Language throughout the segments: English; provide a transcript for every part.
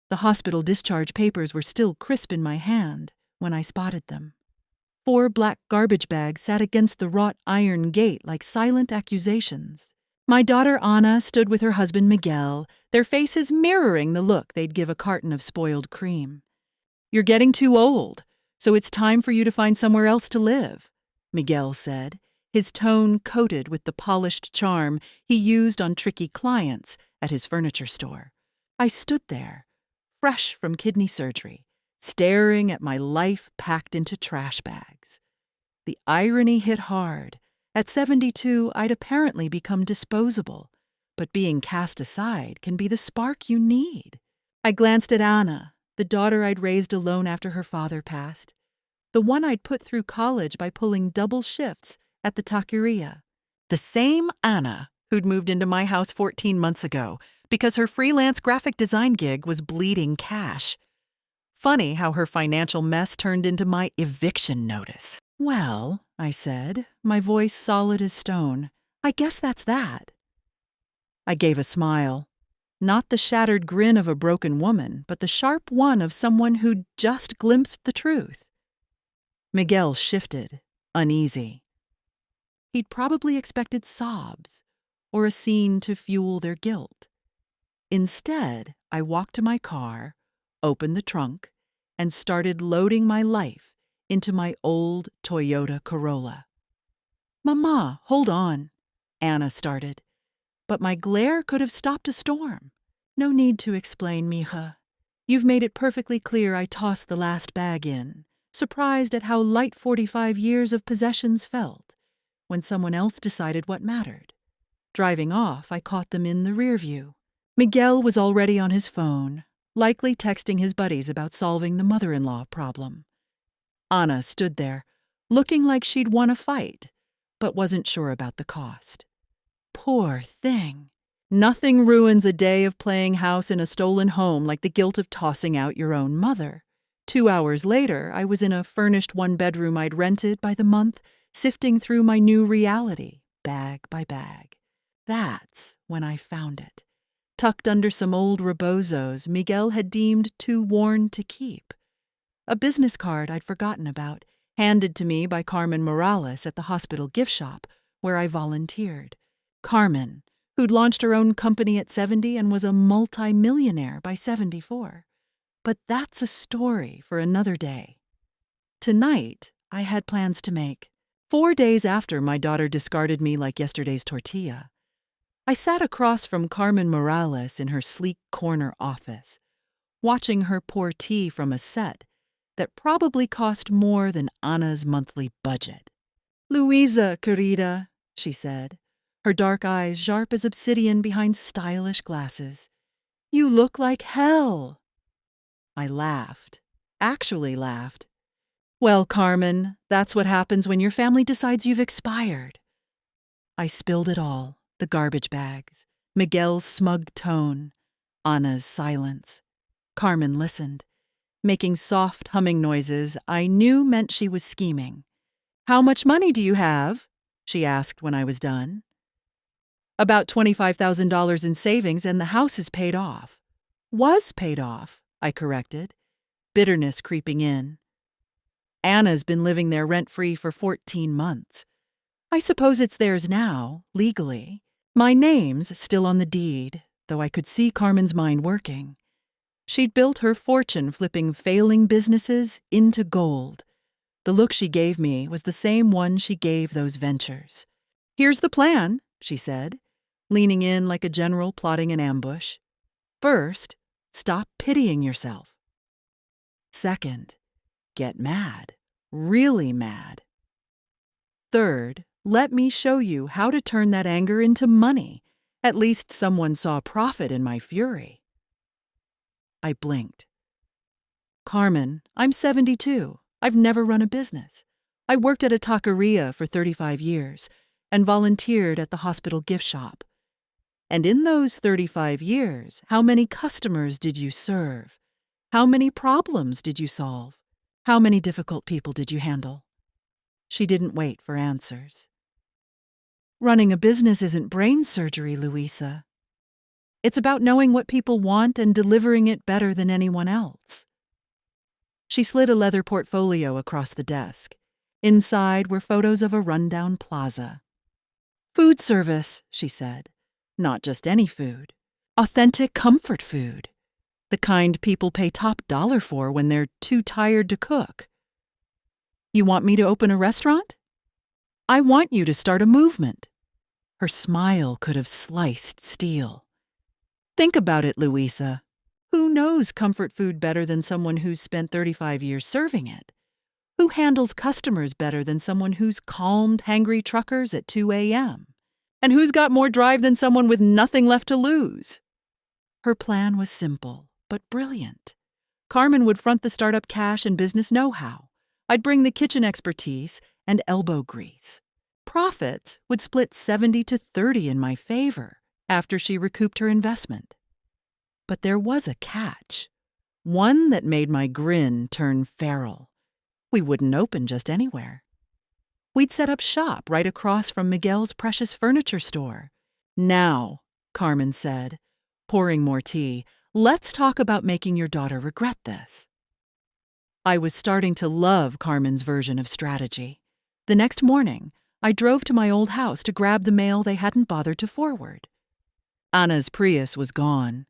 The hospital discharge papers were still crisp in my hand when I spotted them. 4 black garbage bags sat against the wrought iron gate like silent accusations. My daughter Anna stood with her husband Miguel, their faces mirroring the look they'd give a carton of spoiled cream. "You're getting too old, so it's time for you to find somewhere else to live," Miguel said, his tone coated with the polished charm he used on tricky clients at his furniture store. I stood there, fresh from kidney surgery, staring at my life packed into trash bags. The irony hit hard. At 72, I'd apparently become disposable, but being cast aside can be the spark you need. I glanced at Anna, the daughter I'd raised alone after her father passed, the one I'd put through college by pulling double shifts at the taqueria. The same Anna who'd moved into my house 14 months ago because her freelance graphic design gig was bleeding cash. Funny how her financial mess turned into my eviction notice. "Well," I said, my voice solid as stone, "I guess that's that." I gave a smile. Not the shattered grin of a broken woman, but the sharp one of someone who'd just glimpsed the truth. Miguel shifted, uneasy. He'd probably expected sobs or a scene to fuel their guilt. Instead, I walked to my car, opened the trunk, and started loading my life into my old Toyota Corolla. "Mama, hold on," Anna started, but my glare could have stopped a storm. "No need to explain, mija. You've made it perfectly clear I tossed the last bag in, surprised at how light 45 years of possessions felt when someone else decided what mattered. Driving off, I caught them in the rear view. Miguel was already on his phone, likely texting his buddies about solving the mother-in-law problem. Anna stood there, looking like she'd won a fight, but wasn't sure about the cost. Poor thing. Nothing ruins a day of playing house in a stolen home like the guilt of tossing out your own mother. 2 hours later, I was in a furnished one-bedroom I'd rented by the month, sifting through my new reality, bag by bag. That's when I found it. Tucked under some old rebozos Miguel had deemed too worn to keep. A business card I'd forgotten about, handed to me by Carmen Morales at the hospital gift shop, where I volunteered. Carmen, who'd launched her own company at 70 and was a multi-millionaire by 74. But that's a story for another day. Tonight, I had plans to make. 4 days after my daughter discarded me like yesterday's tortilla, I sat across from Carmen Morales in her sleek corner office, watching her pour tea from a set that probably cost more than Anna's monthly budget. "Luisa, querida," she said, her dark eyes sharp as obsidian behind stylish glasses. "You look like hell." I laughed. Actually laughed. "Well, Carmen, that's what happens when your family decides you've expired." I spilled it all, the garbage bags, Miguel's smug tone, Anna's silence. Carmen listened, making soft humming noises I knew meant she was scheming. "How much money do you have?" she asked when I was done. "About $25,000 in savings, and the house is paid off." "Was paid off," I corrected, bitterness creeping in. "Anna's been living there rent-free for 14 months. I suppose it's theirs now, legally. My name's still on the deed, though I could see Carmen's mind working. She'd built her fortune flipping failing businesses into gold. The look she gave me was the same one she gave those ventures. "Here's the plan," she said, leaning in like a general plotting an ambush. "First, stop pitying yourself. Second, get mad, really mad. Third, let me show you how to turn that anger into money. At least someone saw profit in my fury." I blinked. "Carmen, I'm 72. I've never run a business. I worked at a taqueria for 35 years and volunteered at the hospital gift shop. And in those 35 years, how many customers did you serve? How many problems did you solve? How many difficult people did you handle?" She didn't wait for answers. "Running a business isn't brain surgery, Louisa." It's about knowing what people want and delivering it better than anyone else. She slid a leather portfolio across the desk. Inside were photos of a rundown plaza. Food service, she said. Not just any food. Authentic comfort food. The kind people pay top dollar for when they're too tired to cook. You want me to open a restaurant? I want you to start a movement. Her smile could have sliced steel. Think about it, Louisa. Who knows comfort food better than someone who's spent 35 years serving it? Who handles customers better than someone who's calmed hangry truckers at 2 a.m.? And who's got more drive than someone with nothing left to lose? Her plan was simple, but brilliant. Carmen would front the startup cash and business know-how. I'd bring the kitchen expertise and elbow grease. Profits would split 70-30 in my favor after she recouped her investment. But there was a catch, one that made my grin turn feral. We wouldn't open just anywhere. We'd set up shop right across from Miguel's precious furniture store. Now, Carmen said, pouring more tea, let's talk about making your daughter regret this. I was starting to love Carmen's version of strategy. The next morning, I drove to my old house to grab the mail they hadn't bothered to forward. Anna's Prius was gone.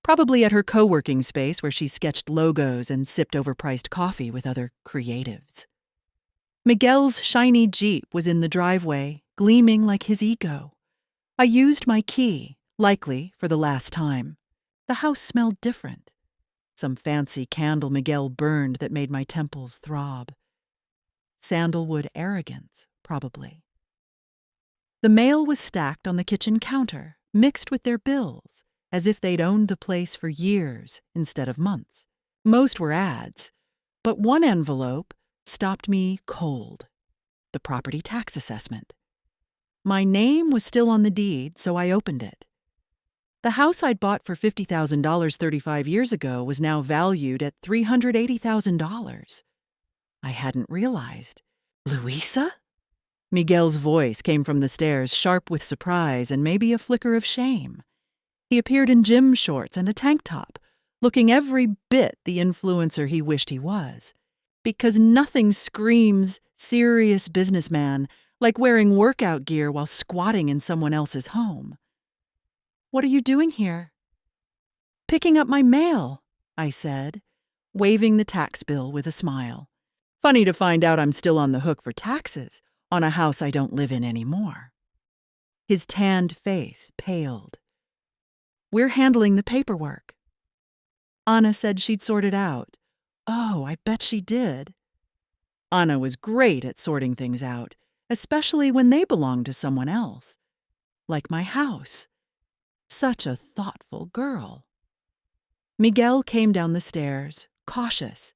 Probably at her co-working space where she sketched logos and sipped overpriced coffee with other creatives. Miguel's shiny Jeep was in the driveway, gleaming like his ego. I used my key, likely for the last time. The house smelled different. Some fancy candle Miguel burned that made my temples throb. Sandalwood arrogance, probably. The mail was stacked on the kitchen counter, mixed with their bills, as if they'd owned the place for years instead of months. Most were ads, but one envelope stopped me cold. The property tax assessment. My name was still on the deed, so I opened it. The house I'd bought for $50,000 35 years ago was now valued at $380,000. I hadn't realized. Louisa? Miguel's voice came from the stairs, sharp with surprise and maybe a flicker of shame. He appeared in gym shorts and a tank top, looking every bit the influencer he wished he was. Because nothing screams serious businessman like wearing workout gear while squatting in someone else's home. What are you doing here? Picking up my mail, I said, waving the tax bill with a smile. Funny to find out I'm still on the hook for taxes on a house I don't live in anymore. His tanned face paled. We're handling the paperwork. Anna said she'd sort it out. Oh, I bet she did. Anna was great at sorting things out, especially when they belonged to someone else. Like my house. Such a thoughtful girl. Miguel came down the stairs, cautious,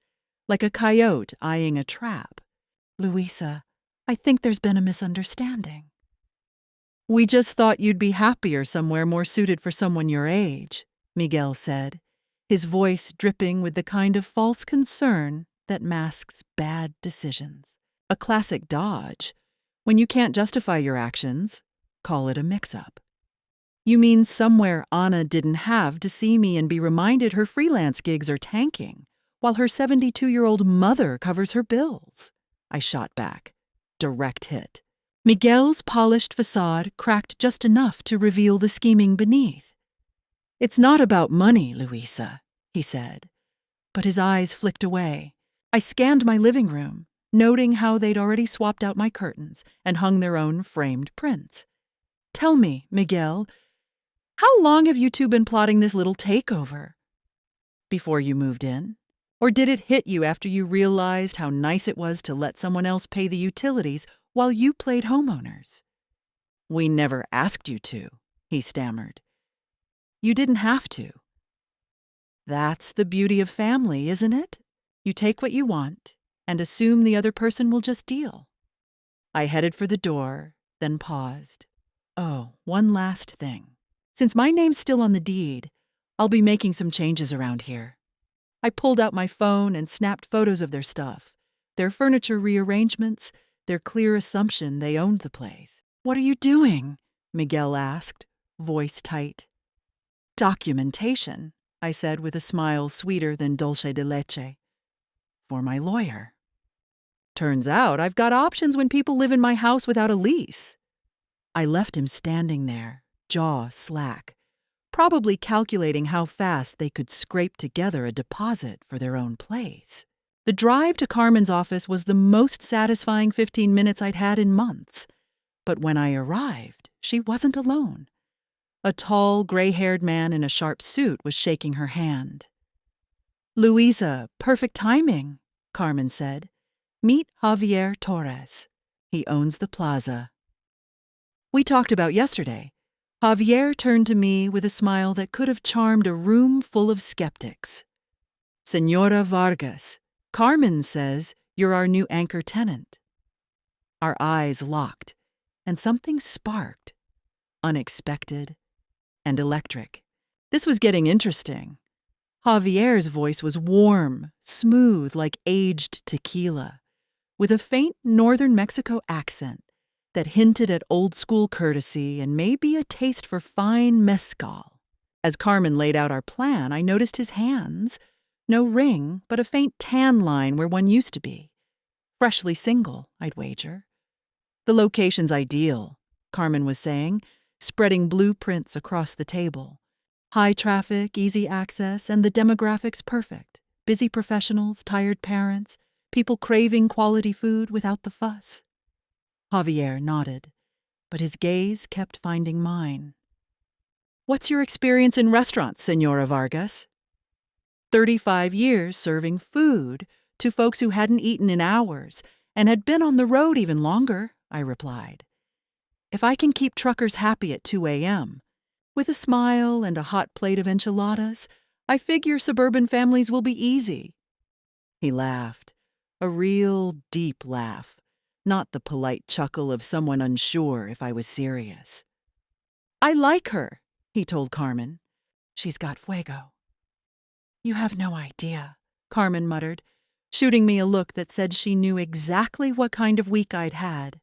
like a coyote eyeing a trap. Louisa, I think there's been a misunderstanding. We just thought you'd be happier somewhere more suited for someone your age, Miguel said, his voice dripping with the kind of false concern that masks bad decisions. A classic dodge. When you can't justify your actions, call it a mix-up. You mean somewhere Anna didn't have to see me and be reminded her freelance gigs are tanking, while her 72-year-old mother covers her bills? I shot back. Direct hit. Miguel's polished facade cracked just enough to reveal the scheming beneath. It's not about money, Louisa, he said. But his eyes flicked away. I scanned my living room, noting how they'd already swapped out my curtains and hung their own framed prints. Tell me, Miguel, how long have you two been plotting this little takeover? Before you moved in? Or did it hit you after you realized how nice it was to let someone else pay the utilities while you played homeowners? We never asked you to, he stammered. You didn't have to. That's the beauty of family, isn't it? You take what you want and assume the other person will just deal. I headed for the door, then paused. Oh, one last thing. Since my name's still on the deed, I'll be making some changes around here. I pulled out my phone and snapped photos of their stuff, their furniture rearrangements, their clear assumption they owned the place. What are you doing? Miguel asked, voice tight. Documentation, I said with a smile sweeter than dulce de leche. For my lawyer. Turns out I've got options when people live in my house without a lease. I left him standing there, jaw slack, probably calculating how fast they could scrape together a deposit for their own place. The drive to Carmen's office was the most satisfying 15 minutes I'd had in months. But when I arrived, she wasn't alone. A tall, gray-haired man in a sharp suit was shaking her hand. "Luisa, perfect timing," Carmen said. "Meet Javier Torres. He owns the plaza." We talked about yesterday. Javier turned to me with a smile that could have charmed a room full of skeptics. "Senora Vargas, Carmen says you're our new anchor tenant." Our eyes locked, and something sparked, unexpected and electric. This was getting interesting. Javier's voice was warm, smooth like aged tequila, with a faint northern Mexico accent that hinted at old-school courtesy and maybe a taste for fine mezcal. As Carmen laid out our plan, I noticed his hands. No ring, but a faint tan line where one used to be. Freshly single, I'd wager. "The location's ideal," Carmen was saying, spreading blueprints across the table. "High traffic, easy access, and the demographics perfect. Busy professionals, tired parents, people craving quality food without the fuss." Javier nodded, but his gaze kept finding mine. "What's your experience in restaurants, Senora Vargas?" 35 years serving food to folks who hadn't eaten in hours and had been on the road even longer, I replied. "If I can keep truckers happy at 2 a.m., with a smile and a hot plate of enchiladas, I figure suburban families will be easy." He laughed, a real deep laugh, not the polite chuckle of someone unsure if I was serious. "I like her," he told Carmen. "She's got fuego." "You have no idea," Carmen muttered, shooting me a look that said she knew exactly what kind of week I'd had.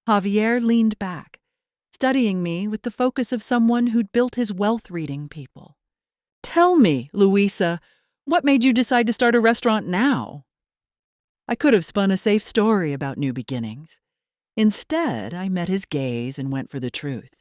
Javier leaned back, studying me with the focus of someone who'd built his wealth reading people. "Tell me, Luisa, what made you decide to start a restaurant now?" I could have spun a safe story about new beginnings. Instead, I met his gaze and went for the truth.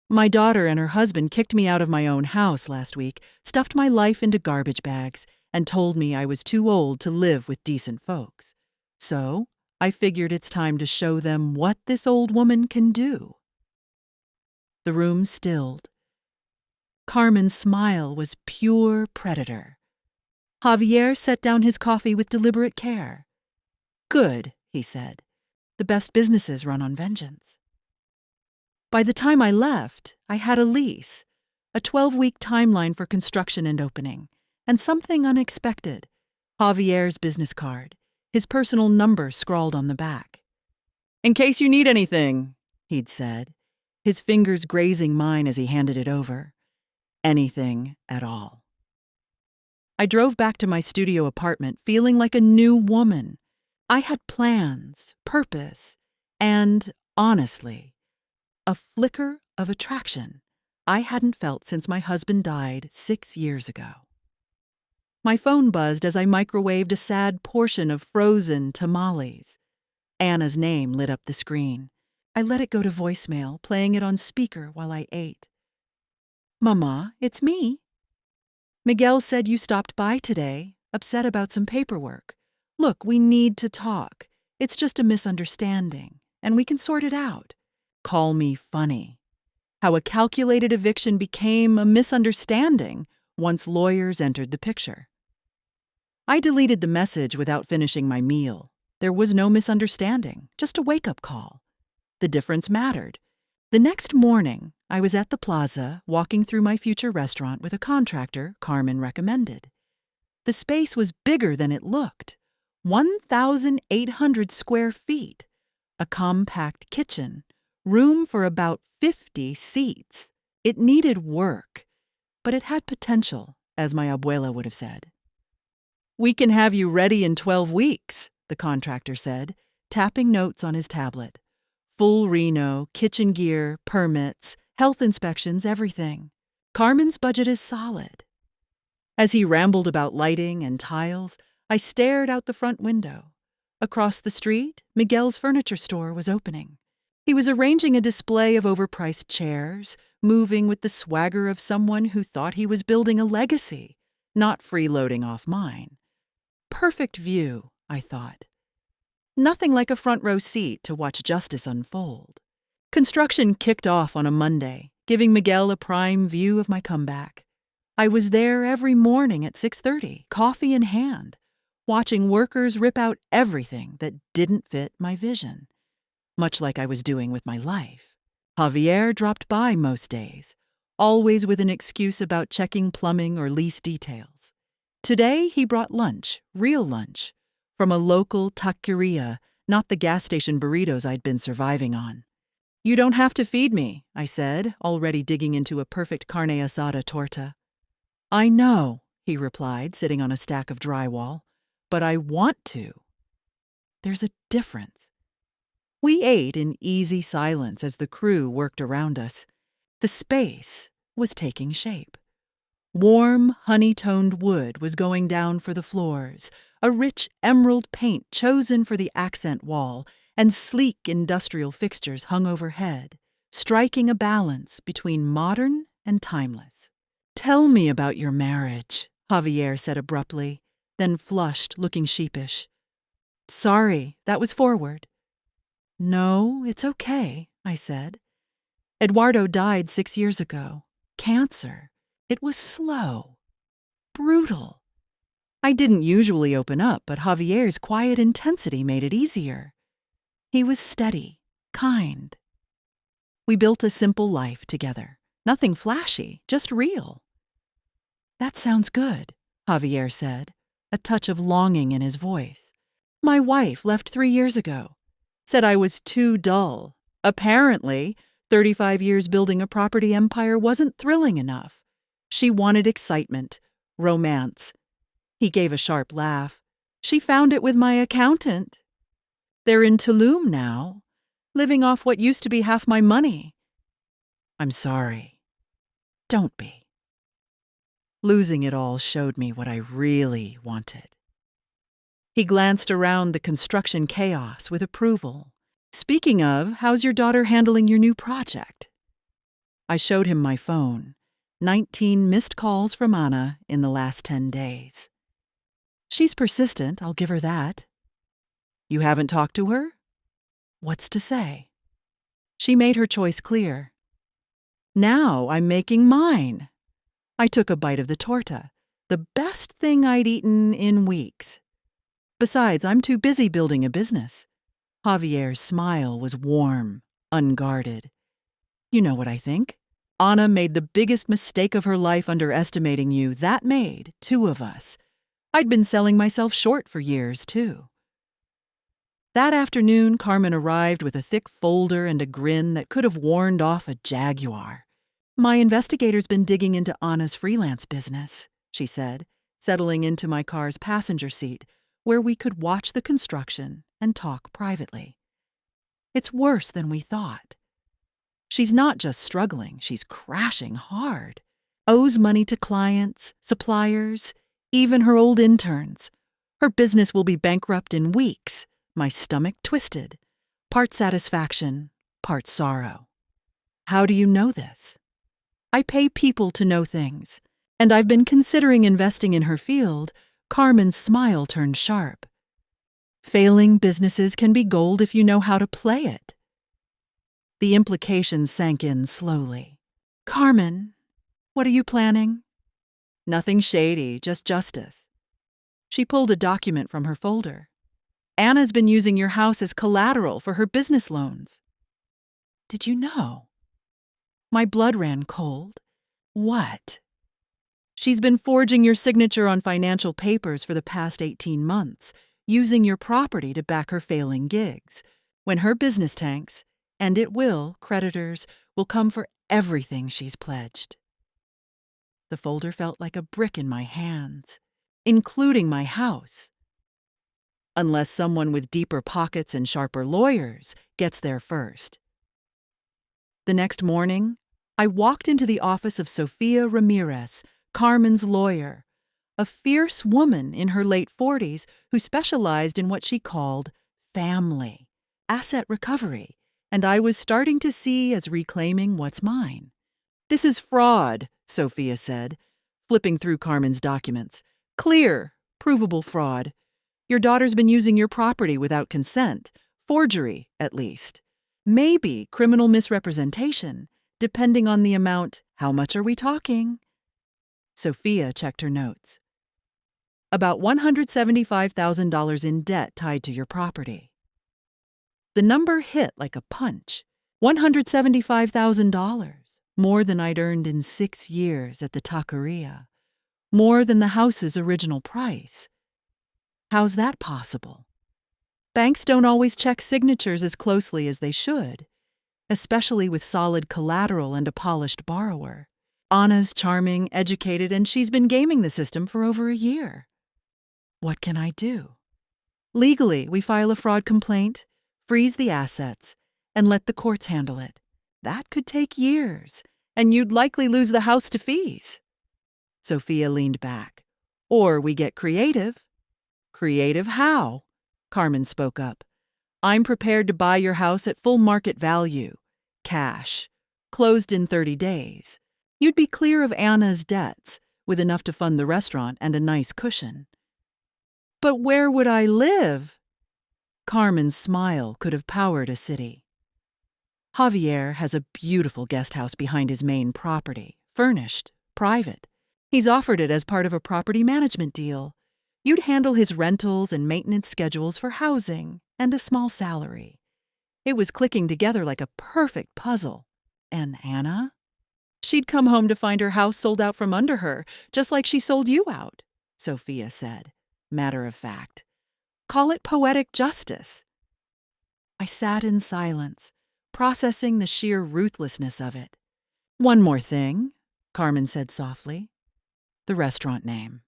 My daughter and her husband kicked me out of my own house last week, stuffed my life into garbage bags, and told me I was too old to live with decent folks. So I figured it's time to show them what this old woman can do. The room stilled. Carmen's smile was pure predator. Javier set down his coffee with deliberate care. "Good," he said. "The best businesses run on vengeance." By the time I left, I had a lease, a 12-week timeline for construction and opening, and something unexpected, Javier's business card, his personal number scrawled on the back. "In case you need anything," he'd said, his fingers grazing mine as he handed it over. Anything at all. I drove back to my studio apartment feeling like a new woman. I had plans, purpose, and, honestly, a flicker of attraction I hadn't felt since my husband died 6 years ago. My phone buzzed as I microwaved a sad portion of frozen tamales. Anna's name lit up the screen. I let it go to voicemail, playing it on speaker while I ate. "Mama, it's me." "Miguel said you stopped by today, upset about some paperwork. Look, we need to talk. It's just a misunderstanding, and we can sort it out." Call me funny. How a calculated eviction became a misunderstanding once lawyers entered the picture. I deleted the message without finishing my meal. There was no misunderstanding, just a wake-up call. The difference mattered. The next morning, I was at the plaza, walking through my future restaurant with a contractor Carmen recommended. The space was bigger than it looked. 1,800 square feet. A compact kitchen. Room for about 50 seats. It needed work, but it had potential, as my abuela would have said. "We can have you ready in 12 weeks, the contractor said, tapping notes on his tablet. Full reno, kitchen gear, permits, health inspections, everything. Carmen's budget is solid. As he rambled about lighting and tiles, I stared out the front window. Across the street, Miguel's furniture store was opening. He was arranging a display of overpriced chairs, moving with the swagger of someone who thought he was building a legacy, not freeloading off mine. Perfect view, I thought. Nothing like a front row seat to watch justice unfold. Construction kicked off on a Monday, giving Miguel a prime view of my comeback. I was there every morning at 6:30, coffee in hand, watching workers rip out everything that didn't fit my vision, much like I was doing with my life. Javier dropped by most days, always with an excuse about checking plumbing or lease details. Today he brought lunch, real lunch, from a local taqueria, not the gas station burritos I'd been surviving on. "You don't have to feed me," I said, already digging into a perfect carne asada torta. "I know," he replied, sitting on a stack of drywall, "but I want to." There's a difference. We ate in easy silence as the crew worked around us. The space was taking shape. Warm, honey-toned wood was going down for the floors, a rich emerald paint chosen for the accent wall, and sleek industrial fixtures hung overhead, striking a balance between modern and timeless. "Tell me about your marriage," Javier said abruptly, then flushed, looking sheepish. "Sorry, that was forward." "No, it's okay," I said. "Eduardo died 6 years ago. Cancer. It was slow. Brutal. I didn't usually open up, but Javier's quiet intensity made it easier. He was steady, kind. We built a simple life together. Nothing flashy, just real." "That sounds good," Javier said, a touch of longing in his voice. "My wife left 3 years ago. Said I was too dull. Apparently, 35 years building a property empire wasn't thrilling enough. She wanted excitement, romance." He gave a sharp laugh. "She found it with my accountant. They're in Tulum now, living off what used to be half my money." "I'm sorry." "Don't be." Losing it all showed me what I really wanted. He glanced around the construction chaos with approval. "Speaking of, how's your daughter handling your new project?" I showed him my phone. 19 missed calls from Anna in the last 10 days. "She's persistent, I'll give her that." "You haven't talked to her?" "What's to say?" "She made her choice clear." "Now I'm making mine." I took a bite of the torta, the best thing I'd eaten in weeks. "Besides, I'm too busy building a business." Javier's smile was warm, unguarded. "You know what I think. Anna made the biggest mistake of her life underestimating you. That made 2 of us. I'd been selling myself short for years, too." That afternoon, Carmen arrived with a thick folder and a grin that could have warned off a jaguar. "My investigator's been digging into Anna's freelance business," she said, settling into my car's passenger seat, where we could watch the construction and talk privately. "It's worse than we thought. She's not just struggling, she's crashing hard. Owes money to clients, suppliers, even her old interns. Her business will be bankrupt in weeks." My stomach twisted. Part satisfaction, part sorrow. "How do you know this?" "I pay people to know things, and I've been considering investing in her field." Carmen's smile turned sharp. "Failing businesses can be gold if you know how to play it." The implications sank in slowly. "Carmen, what are you planning?" "Nothing shady, just justice." She pulled a document from her folder. "Anna's been using your house as collateral for her business loans." "Did you know?" My blood ran cold. "What?" "She's been forging your signature on financial papers for the past 18 months, using your property to back her failing gigs. When her business tanks, and it will, creditors will come for everything she's pledged." The folder felt like a brick in my hands, including my house. Unless someone with deeper pockets and sharper lawyers gets there first. The next morning, I walked into the office of Sofia Ramirez, Carmen's lawyer, a fierce woman in her late 40s who specialized in what she called family, asset recovery, and I was starting to see as reclaiming what's mine. "This is fraud," Sophia said, flipping through Carmen's documents. "Clear, provable fraud. Your daughter's been using your property without consent. Forgery, at least. Maybe criminal misrepresentation, depending on the amount. How much are we talking?" Sophia checked her notes. "About $175,000 in debt tied to your property." The number hit like a punch. $175,000, more than I'd earned in 6 years at the taqueria, more than the house's original price. How's that possible? Banks don't always check signatures as closely as they should, especially with solid collateral and a polished borrower. Anna's charming, educated, and she's been gaming the system for over a year. What can I do? Legally, we file a fraud complaint, freeze the assets, and let the courts handle it. That could take years, and you'd likely lose the house to fees. Sophia leaned back. Or we get creative. Creative how? Carmen spoke up. I'm prepared to buy your house at full market value. Cash. Closed in 30 days. You'd be clear of Anna's debts, with enough to fund the restaurant and a nice cushion. But where would I live? Carmen's smile could have powered a city. Javier has a beautiful guest house behind his main property, furnished, private. He's offered it as part of a property management deal. You'd handle his rentals and maintenance schedules for housing and a small salary. It was clicking together like a perfect puzzle. And Anna? She'd come home to find her house sold out from under her, just like she sold you out, Sophia said, matter of fact. Call it poetic justice. I sat in silence, processing the sheer ruthlessness of it. One more thing, Carmen said softly. The restaurant name.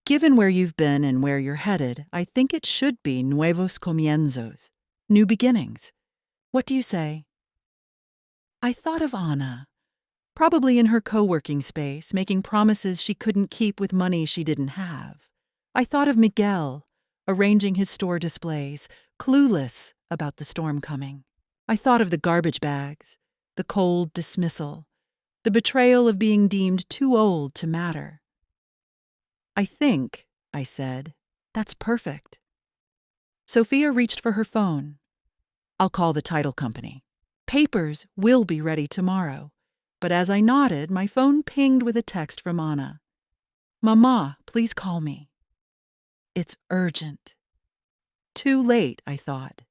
Given where you've been and where you're headed, I think it should be Nuevos Comienzos, new beginnings. What do you say? I thought of Anna, probably in her co-working space, making promises she couldn't keep with money she didn't have. I thought of Miguel, arranging his store displays, clueless about the storm coming. I thought of the garbage bags, the cold dismissal, the betrayal of being deemed too old to matter. I think, I said, that's perfect. Sophia reached for her phone. I'll call the title company. Papers will be ready tomorrow. But as I nodded, my phone pinged with a text from Anna. Mama, please call me. It's urgent. Too late, I thought.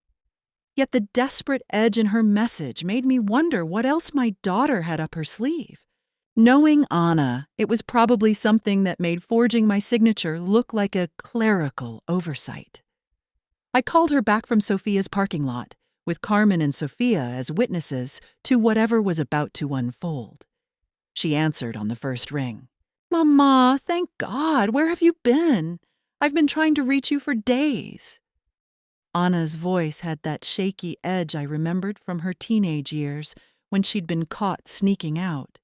Yet the desperate edge in her message made me wonder what else my daughter had up her sleeve. Knowing Anna, it was probably something that made forging my signature look like a clerical oversight. I called her back from Sophia's parking lot, with Carmen and Sophia as witnesses to whatever was about to unfold. She answered on the first ring. Mama, thank God, where have you been? I've been trying to reach you for days. Anna's voice had that shaky edge I remembered from her teenage years when she'd been caught sneaking out.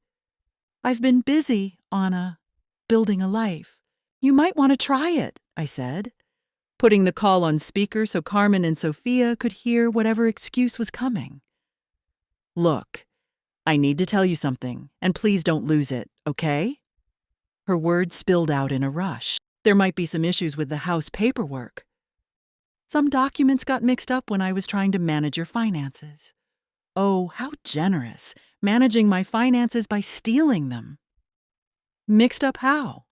I've been busy, Anna, building a life. You might want to try it, I said, putting the call on speaker so Carmen and Sophia could hear whatever excuse was coming. Look, I need to tell you something, and please don't lose it, okay? Her words spilled out in a rush. There might be some issues with the house paperwork. Some documents got mixed up when I was trying to manage your finances. Oh, how generous, managing my finances by stealing them. Mixed up how?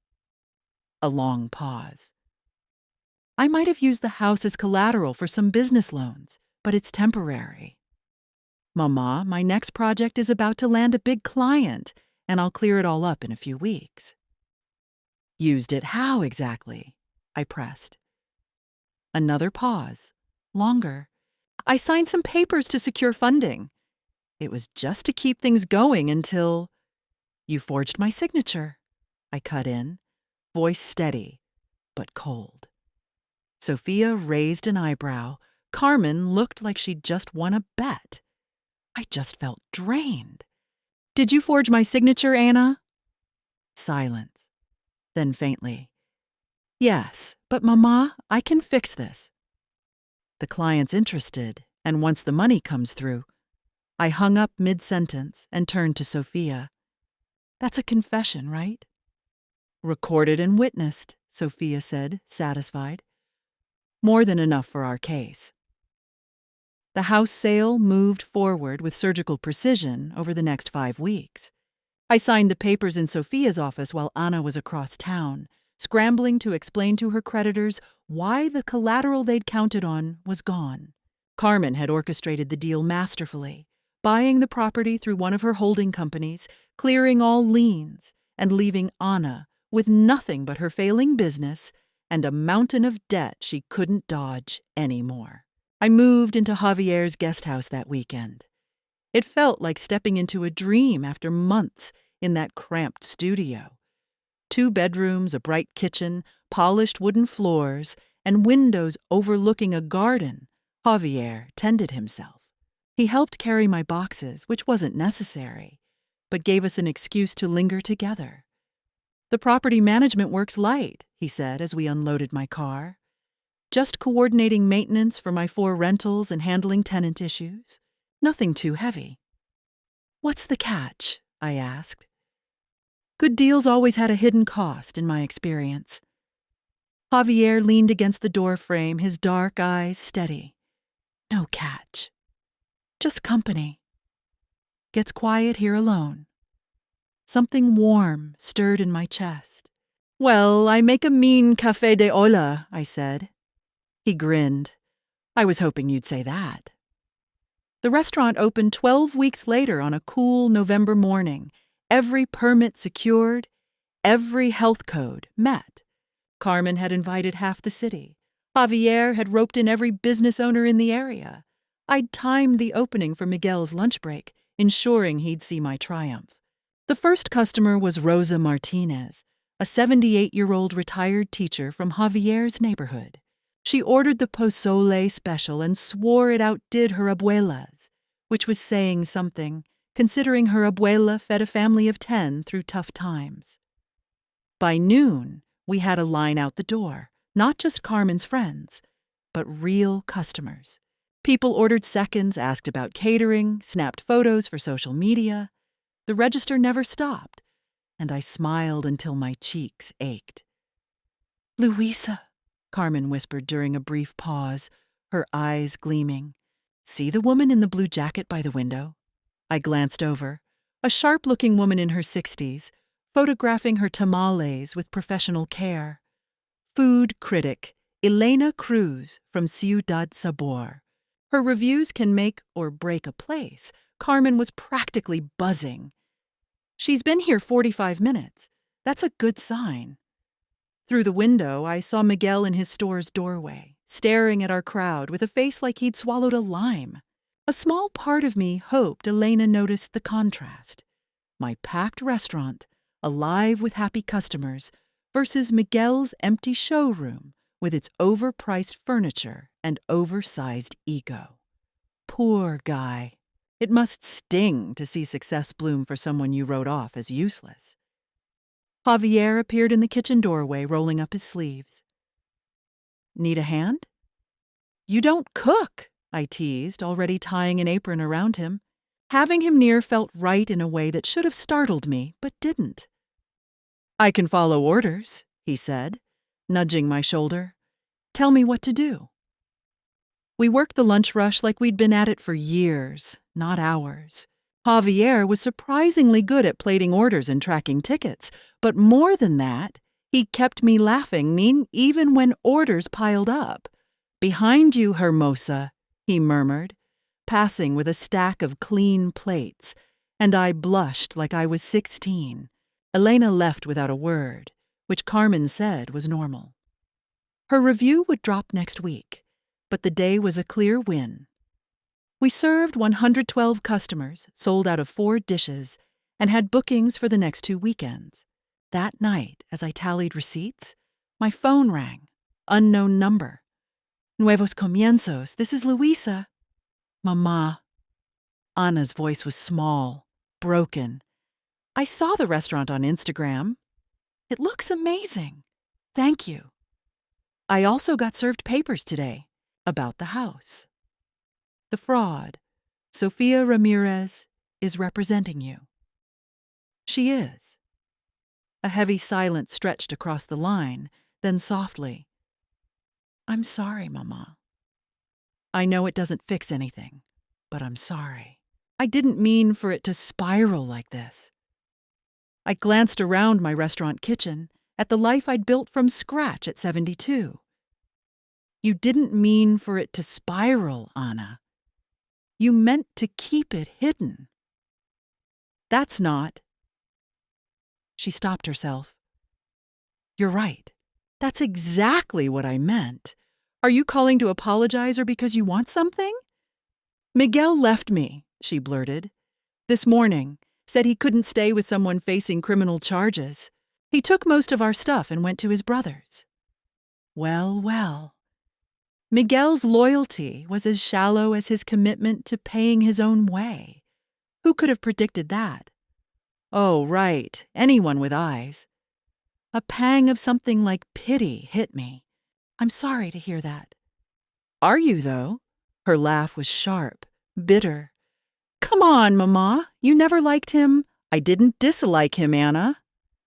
A long pause. I might have used the house as collateral for some business loans, but it's temporary. Mama, my next project is about to land a big client, and I'll clear it all up in a few weeks. Used it how exactly? I pressed. Another pause. Longer. I signed some papers to secure funding. It was just to keep things going until... You forged my signature. I cut in, voice steady, but cold. Sophia raised an eyebrow. Carmen looked like she'd just won a bet. I just felt drained. Did you forge my signature, Anna? Silence. Then faintly, yes, but Mama, I can fix this. The client's interested, and once the money comes through, I hung up mid-sentence and turned to Sophia. That's a confession, right? Recorded and witnessed, Sophia said, satisfied. More than enough for our case. The house sale moved forward with surgical precision over the next 5 weeks. I signed the papers in Sophia's office while Anna was across town, scrambling to explain to her creditors why the collateral they'd counted on was gone. Carmen had orchestrated the deal masterfully, buying the property through one of her holding companies, clearing all liens, and leaving Anna with nothing but her failing business and a mountain of debt she couldn't dodge anymore. I moved into Javier's guest house that weekend. It felt like stepping into a dream after months in that cramped studio. 2 bedrooms, a bright kitchen, polished wooden floors, and windows overlooking a garden. Javier tended himself. He helped carry my boxes, which wasn't necessary, but gave us an excuse to linger together. The property management works light, he said as we unloaded my car. Just coordinating maintenance for my 4 rentals and handling tenant issues. Nothing too heavy. What's the catch? I asked. Good deals always had a hidden cost, in my experience. Javier leaned against the door frame, his dark eyes steady. No catch. Just company. Gets quiet here alone. Something warm stirred in my chest. Well, I make a mean café de olla, I said. He grinned. I was hoping you'd say that. The restaurant opened 12 weeks later on a cool November morning, every permit secured, every health code met. Carmen had invited half the city. Javier had roped in every business owner in the area. I'd timed the opening for Miguel's lunch break, ensuring he'd see my triumph. The first customer was Rosa Martinez, a 78-year-old retired teacher from Javier's neighborhood. She ordered the pozole special and swore it outdid her abuela's, which was saying something, considering her abuela fed a family of 10 through tough times. By noon, we had a line out the door, not just Carmen's friends, but real customers. People ordered seconds, asked about catering, snapped photos for social media. The register never stopped, and I smiled until my cheeks ached. Luisa, Carmen whispered during a brief pause, her eyes gleaming. See the woman in the blue jacket by the window? I glanced over. A sharp-looking woman in her 60s, photographing her tamales with professional care. Food critic Elena Cruz from Ciudad Sabor. Her reviews can make or break a place. Carmen was practically buzzing. She's been here 45 minutes. That's a good sign. Through the window, I saw Miguel in his store's doorway, staring at our crowd with a face like he'd swallowed a lime. A small part of me hoped Elena noticed the contrast. My packed restaurant, alive with happy customers, versus Miguel's empty showroom with its overpriced furniture and oversized ego. Poor guy. It must sting to see success bloom for someone you wrote off as useless. Javier appeared in the kitchen doorway, rolling up his sleeves. Need a hand? You don't cook, I teased, already tying an apron around him. Having him near felt right in a way that should have startled me, but didn't. I can follow orders, he said, nudging my shoulder. Tell me what to do. We worked the lunch rush like we'd been at it for years, not hours. Javier was surprisingly good at plating orders and tracking tickets, but more than that, he kept me laughing, even when orders piled up. Behind you, Hermosa, he murmured, passing with a stack of clean plates, and I blushed like I was 16. Elena left without a word, which Carmen said was normal. Her review would drop next week, but the day was a clear win. We served 112 customers, sold out of 4 dishes, and had bookings for the next 2 weekends. That night, as I tallied receipts, my phone rang. Unknown number. Nuevos comienzos, this is Luisa. Mama. Anna's voice was small, broken. I saw the restaurant on Instagram. It looks amazing. Thank you. I also got served papers today about the house. The fraud, Sofia Ramirez, is representing you. She is. A heavy silence stretched across the line, then softly, I'm sorry, Mama. I know it doesn't fix anything, but I'm sorry. I didn't mean for it to spiral like this. I glanced around my restaurant kitchen at the life I'd built from scratch at 72. You didn't mean for it to spiral, Anna. You meant to keep it hidden. That's not. She stopped herself. You're right. That's exactly what I meant. Are you calling to apologize or because you want something? Miguel left me, she blurted. This morning, said he couldn't stay with someone facing criminal charges. He took most of our stuff and went to his brother's. Well, well. Miguel's loyalty was as shallow as his commitment to paying his own way. Who could have predicted that? Oh, right, anyone with eyes. A pang of something like pity hit me. I'm sorry to hear that. Are you, though? Her laugh was sharp, bitter. Come on, Mama, you never liked him. I didn't dislike him, Anna.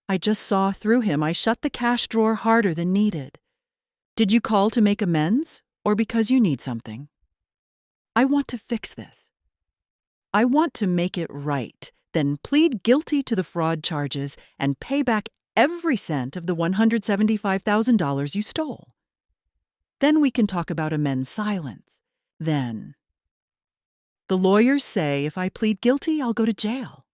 I just saw through him. I shut the cash drawer harder than needed. Did you call to make amends, or because you need something? I want to fix this. I want to make it right, then plead guilty to the fraud charges and pay back every cent of the $175,000 you stole. Then we can talk about amends silence. Then. The lawyers say if I plead guilty, I'll go to jail.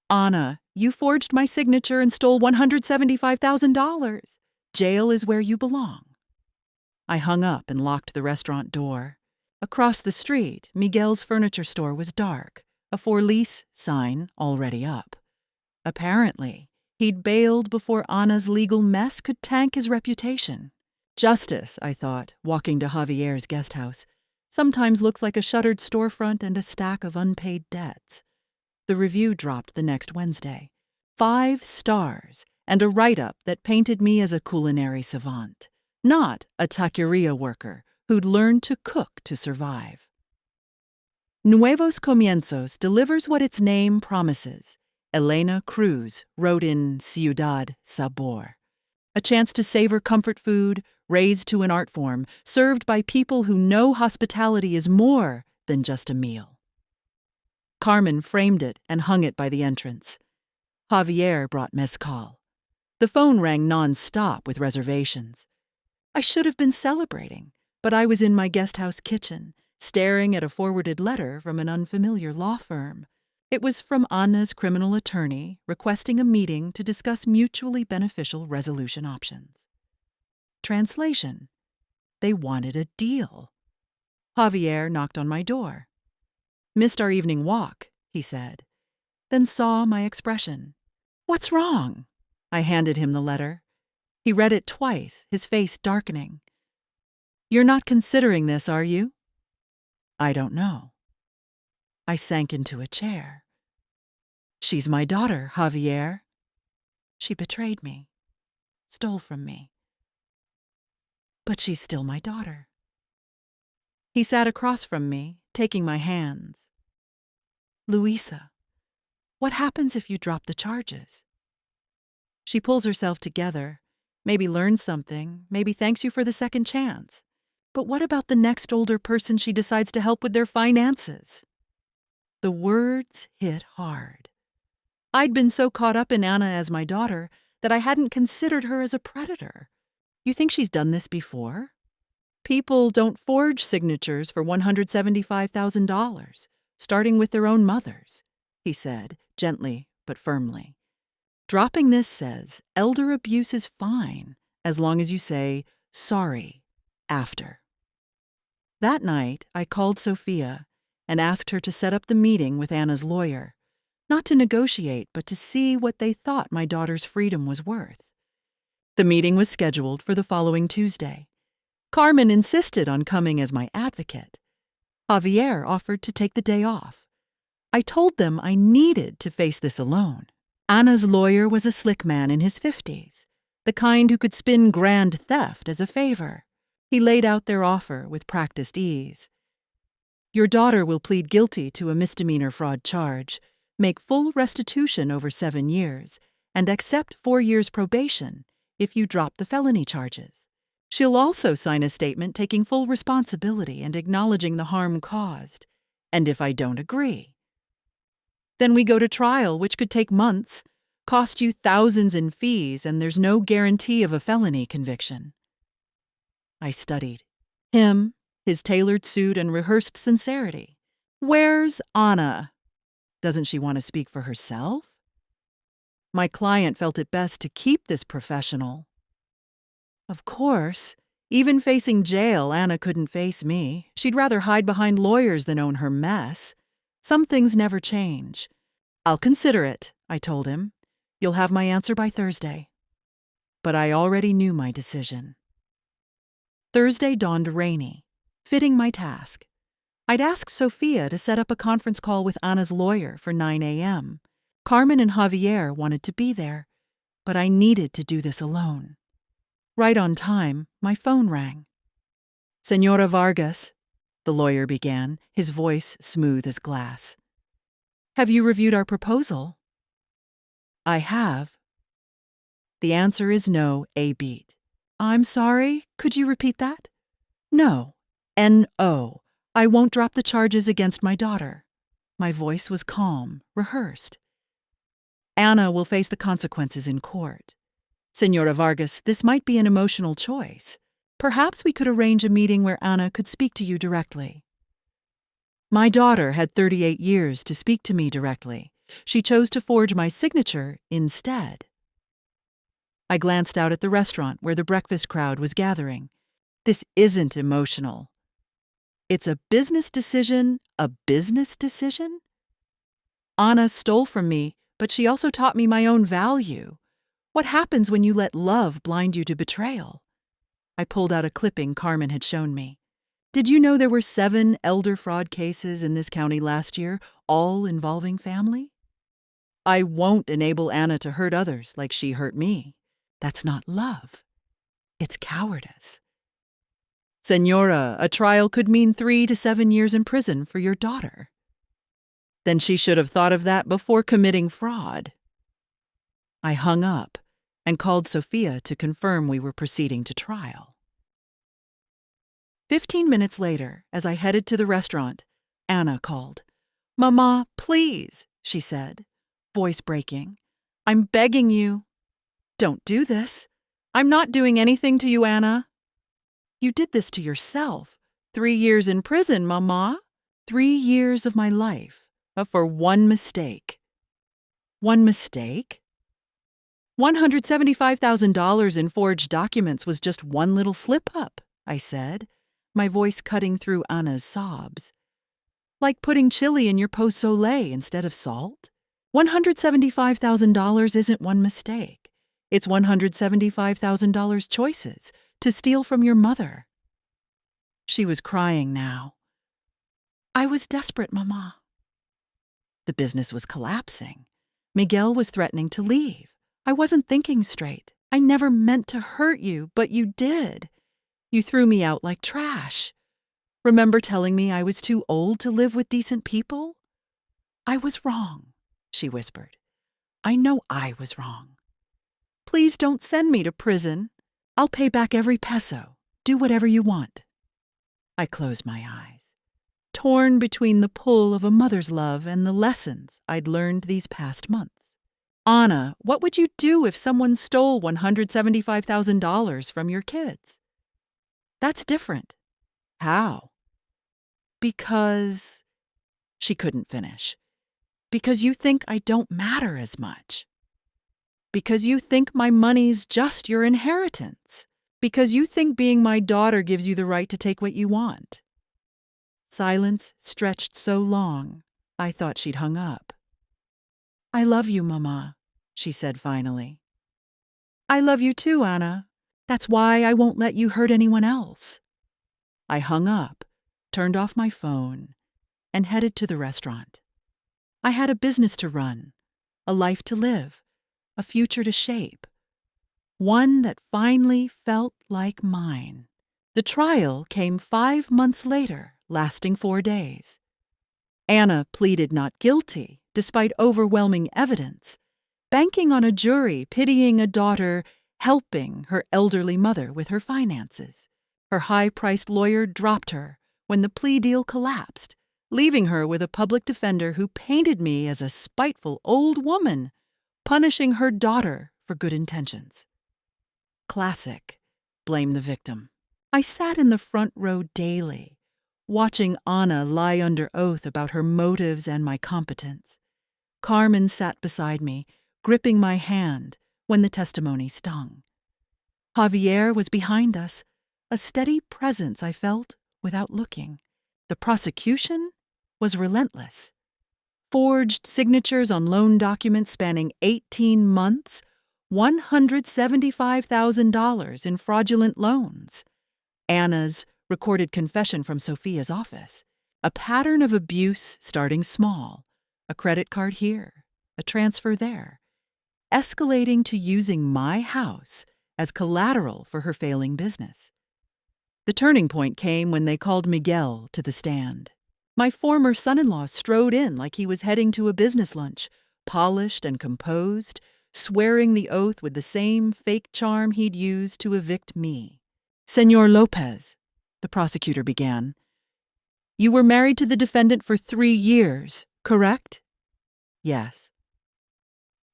Anna, you forged my signature and stole $175,000. Jail is where you belong. I hung up and locked the restaurant door. Across the street, Miguel's furniture store was dark, a for lease sign already up. Apparently, he'd bailed before Anna's legal mess could tank his reputation. Justice, I thought, walking to Javier's guest house, sometimes looks like a shuttered storefront and a stack of unpaid debts. The review dropped the next Wednesday. 5 stars and a write-up that painted me as a culinary savant, not a taqueria worker who'd learned to cook to survive. Nuevos Comienzos delivers what its name promises. Elena Cruz wrote in Ciudad Sabor. A chance to savor comfort food, raised to an art form, served by people who know hospitality is more than just a meal. Carmen framed it and hung it by the entrance. Javier brought mezcal. The phone rang non-stop with reservations. I should have been celebrating, but I was in my guest house kitchen, staring at a forwarded letter from an unfamiliar law firm. It was from Anna's criminal attorney requesting a meeting to discuss mutually beneficial resolution options. Translation: they wanted a deal. Javier knocked on my door. Missed our evening walk, he said, then saw my expression. What's wrong? I handed him the letter. He read it twice, his face darkening. You're not considering this, are you? I don't know. I sank into a chair. She's my daughter, Javier. She betrayed me, stole from me. But she's still my daughter. He sat across from me, taking my hands. Luisa, what happens if you drop the charges? She pulls herself together, maybe learns something, maybe thanks you for the second chance. But what about the next older person she decides to help with their finances? The words hit hard. I'd been so caught up in Anna as my daughter that I hadn't considered her as a predator. You think she's done this before? People don't forge signatures for $175,000, starting with their own mothers, he said, gently but firmly. Dropping this says elder abuse is fine as long as you say sorry after. That night, I called Sofia and asked her to set up the meeting with Anna's lawyer, not to negotiate, but to see what they thought my daughter's freedom was worth. The meeting was scheduled for the following Tuesday. Carmen insisted on coming as my advocate. Javier offered to take the day off. I told them I needed to face this alone. Anna's lawyer was a slick man in his 50s, the kind who could spin grand theft as a favor. He laid out their offer with practiced ease. Your daughter will plead guilty to a misdemeanor fraud charge, make full restitution over 7 years, and accept 4 years probation if you drop the felony charges. She'll also sign a statement taking full responsibility and acknowledging the harm caused. And if I don't agree, then we go to trial, which could take months, cost you thousands in fees, and there's no guarantee of a felony conviction. I studied him, his tailored suit, and rehearsed sincerity. Where's Anna? Doesn't she want to speak for herself? My client felt it best to keep this professional. Of course, even facing jail, Anna couldn't face me. She'd rather hide behind lawyers than own her mess. Some things never change. I'll consider it, I told him. You'll have my answer by Thursday. But I already knew my decision. Thursday dawned rainy, fitting my task. I'd asked Sophia to set up a conference call with Anna's lawyer for 9 a.m. Carmen and Javier wanted to be there, but I needed to do this alone. Right on time, my phone rang. Senora Vargas, the lawyer began, his voice smooth as glass. Have you reviewed our proposal? I have. The answer is no, A beat. I'm sorry, could you repeat that? No, N-O. I won't drop the charges against my daughter. My voice was calm, rehearsed. Anna will face the consequences in court. Senora Vargas, this might be an emotional choice. Perhaps we could arrange a meeting where Anna could speak to you directly. My daughter had 38 years to speak to me directly. She chose to forge my signature instead. I glanced out at the restaurant where the breakfast crowd was gathering. This isn't emotional. It's a business decision, a business decision? Anna stole from me, but she also taught me my own value. What happens when you let love blind you to betrayal? I pulled out a clipping Carmen had shown me. Did you know there were 7 elder fraud cases in this county last year, all involving family? I won't enable Anna to hurt others like she hurt me. That's not love. It's cowardice. Senora, a trial could mean 3 to 7 years in prison for your daughter. Then she should have thought of that before committing fraud. I hung up and called Sophia to confirm we were proceeding to trial. 15 minutes later, as I headed to the restaurant, Anna called. Mama, please, she said, voice breaking. I'm begging you. Don't do this. I'm not doing anything to you, Anna. You did this to yourself. 3 years in prison, Mama. 3 years of my life for one mistake. One mistake? $175,000 in forged documents was just one little slip-up, I said, my voice cutting through Anna's sobs. Like putting chili in your pot soleil instead of salt? $175,000 isn't one mistake. It's $175,000 choices to steal from your mother. She was crying now. I was desperate, Mama. The business was collapsing. Miguel was threatening to leave. I wasn't thinking straight. I never meant to hurt you, but you did. You threw me out like trash. Remember telling me I was too old to live with decent people? I was wrong, she whispered. I know I was wrong. Please don't send me to prison. I'll pay back every peso. Do whatever you want. I closed my eyes, torn between the pull of a mother's love and the lessons I'd learned these past months. Anna, what would you do if someone stole $175,000 from your kids? That's different. How? Because... She couldn't finish. Because you think I don't matter as much. Because you think my money's just your inheritance. Because you think being my daughter gives you the right to take what you want. Silence stretched so long, I thought she'd hung up. I love you, Mama, she said finally. I love you too, Anna. That's why I won't let you hurt anyone else. I hung up, turned off my phone, and headed to the restaurant. I had a business to run, a life to live, a future to shape, one that finally felt like mine. The trial came 5 months later, lasting 4 days. Anna pleaded not guilty, despite overwhelming evidence, banking on a jury pitying a daughter helping her elderly mother with her finances. Her high-priced lawyer dropped her when the plea deal collapsed, leaving her with a public defender who painted me as a spiteful old woman, punishing her daughter for good intentions. Classic, blame the victim. I sat in the front row daily, watching Anna lie under oath about her motives and my competence. Carmen sat beside me, gripping my hand when the testimony stung. Javier was behind us, a steady presence I felt without looking. The prosecution was relentless. Forged signatures on loan documents spanning 18 months, $175,000 in fraudulent loans. Anna's recorded confession from Sophia's office. A pattern of abuse starting small, a credit card here, a transfer there, escalating to using my house as collateral for her failing business. The turning point came when they called Miguel to the stand. My former son-in-law strode in like he was heading to a business lunch, polished and composed, swearing the oath with the same fake charm he'd used to evict me. "Señor Lopez," the prosecutor began, "you were married to the defendant for 3 years, correct?" "Yes."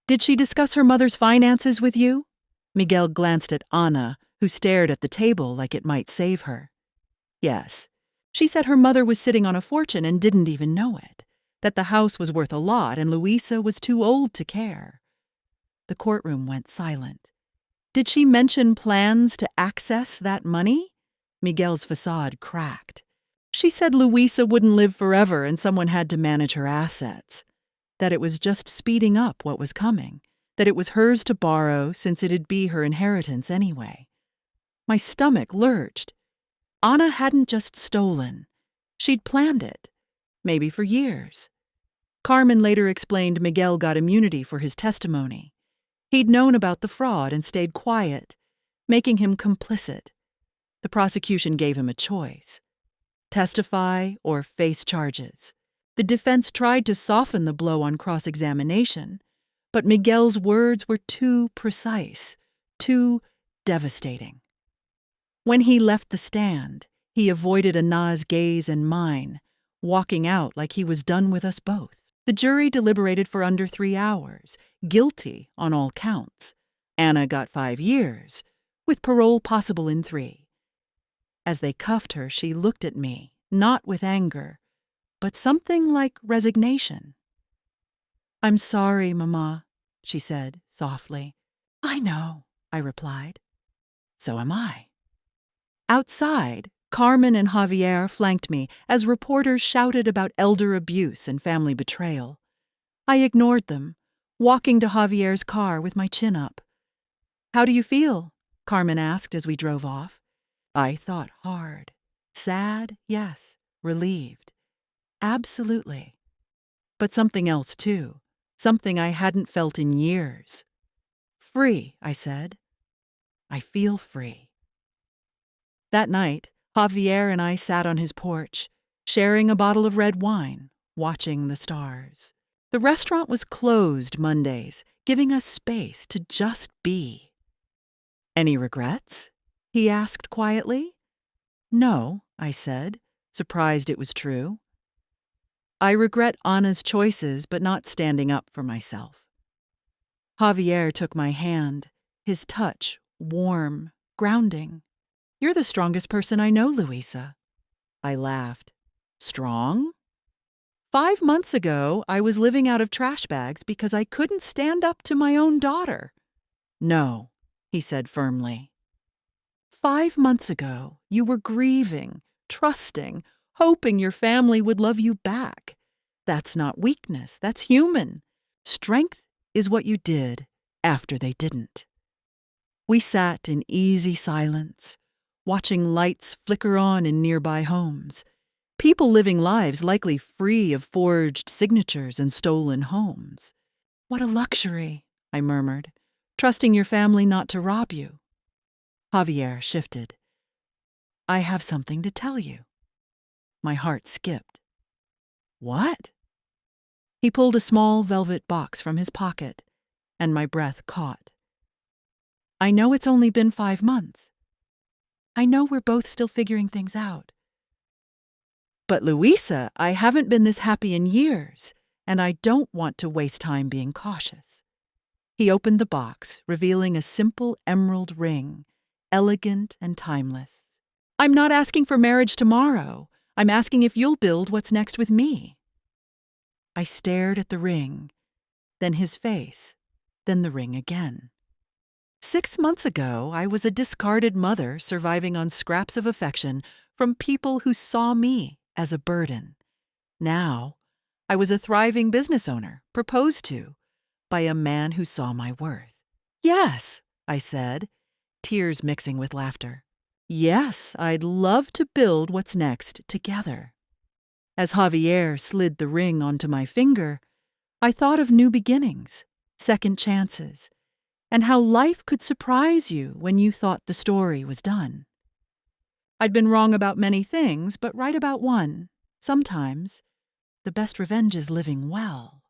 "Did she discuss her mother's finances with you?" Miguel glanced at Anna, who stared at the table like it might save her. "Yes. She said her mother was sitting on a fortune and didn't even know it, that the house was worth a lot and Luisa was too old to care." The courtroom went silent. "Did she mention plans to access that money?" Miguel's facade cracked. "She said Luisa wouldn't live forever and someone had to manage her assets. That it was just speeding up what was coming. That it was hers to borrow since it'd be her inheritance anyway." My stomach lurched. Anna hadn't just stolen. She'd planned it, maybe for years. Carmen later explained Miguel got immunity for his testimony. He'd known about the fraud and stayed quiet, making him complicit. The prosecution gave him a choice: testify or face charges. The defense tried to soften the blow on cross-examination, but Miguel's words were too precise, too devastating. When he left the stand, he avoided Anna's gaze and mine, walking out like he was done with us both. The jury deliberated for under 3 hours, guilty on all counts. Anna got 5 years, with parole possible in 3. As they cuffed her, she looked at me, not with anger, but something like resignation. "I'm sorry, Mama," she said softly. "I know," I replied. "So am I." Outside, Carmen and Javier flanked me as reporters shouted about elder abuse and family betrayal. I ignored them, walking to Javier's car with my chin up. "How do you feel?" Carmen asked as we drove off. I thought hard. Sad, yes. Relieved. Absolutely. But something else, too. Something I hadn't felt in years. "Free," I said. "I feel free." That night, Javier and I sat on his porch, sharing a bottle of red wine, watching the stars. The restaurant was closed Mondays, giving us space to just be. "Any regrets?" he asked quietly. "No," I said, surprised it was true. "I regret Anna's choices, but not standing up for myself." Javier took my hand, his touch warm, grounding. "You're the strongest person I know, Luisa." I laughed. "Strong?" 5 months ago, I was living out of trash bags because I couldn't stand up to my own daughter. "No," he said firmly. 5 months ago, you were grieving, trusting, hoping your family would love you back. That's not weakness, that's human. Strength is what you did after they didn't. We sat in easy silence, watching lights flicker on in nearby homes. People living lives likely free of forged signatures and stolen homes. What a luxury, I murmured, trusting your family not to rob you. Javier shifted. I have something to tell you. My heart skipped. What? He pulled a small velvet box from his pocket, and my breath caught. I know it's only been 5 months. I know we're both still figuring things out. But Luisa, I haven't been this happy in years, and I don't want to waste time being cautious. He opened the box, revealing a simple emerald ring, elegant and timeless. I'm not asking for marriage tomorrow. I'm asking if you'll build what's next with me. I stared at the ring, then his face, then the ring again. 6 months ago, I was a discarded mother surviving on scraps of affection from people who saw me as a burden. Now, I was a thriving business owner, proposed to, by a man who saw my worth. Yes, I said, tears mixing with laughter. Yes, I'd love to build what's next together. As Javier slid the ring onto my finger, I thought of new beginnings, second chances, and how life could surprise you when you thought the story was done. I'd been wrong about many things, but right about one. Sometimes, the best revenge is living well.